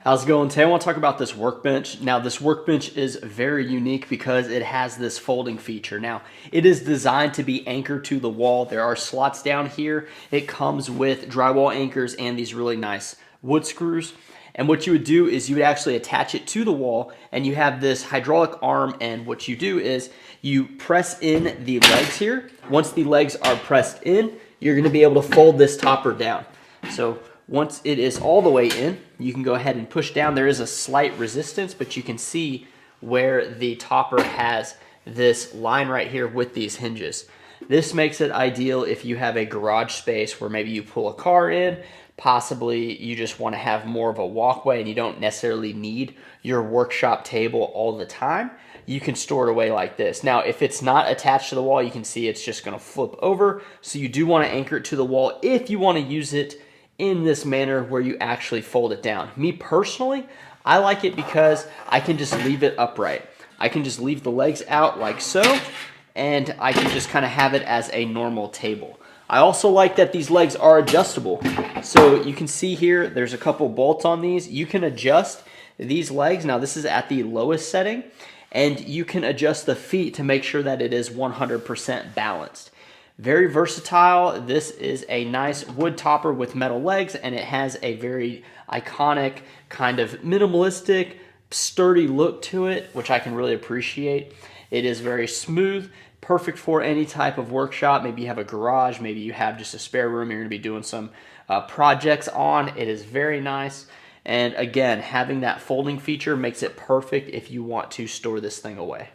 How's it going? Today I want to talk about this workbench. Now this workbench is very unique because it has this folding feature. Now it is designed to be anchored to the wall. There are slots down here. It comes with drywall anchors and these really nice wood screws. And what you would do is you would actually attach it to the wall, and you have this hydraulic arm, and what you do is you press in the legs here. Once the legs are pressed in, you're going to be able to fold this topper down. So once it is all the way in, you can go ahead and push down. There is a slight resistance, but you can see where the topper has this line right here with these hinges. This makes it ideal if you have a garage space where maybe you pull a car in, possibly you just want to have more of a walkway and you don't necessarily need your workshop table all the time. You can store it away like this. Now, if it's not attached to the wall, you can see it's just going to flip over. So you do want to anchor it to the wall if you want to use it in this manner where you actually fold it down. Me personally, I like it because I can just leave it upright. I can just leave the legs out like so, and I can just kind of have it as a normal table. I also like that these legs are adjustable. So you can see here, there's a couple bolts on these. You can adjust these legs. Now this is at the lowest setting, and you can adjust the feet to make sure that it is 100% balanced. Very versatile. This is a nice wood topper with metal legs, and it has a very iconic kind of minimalistic, sturdy look to it, which I can really appreciate. It is very smooth, perfect for any type of workshop. Maybe you have a garage, maybe you have just a spare room you're going to be doing some projects on. It is very nice. And again, having that folding feature makes it perfect if you want to store this thing away.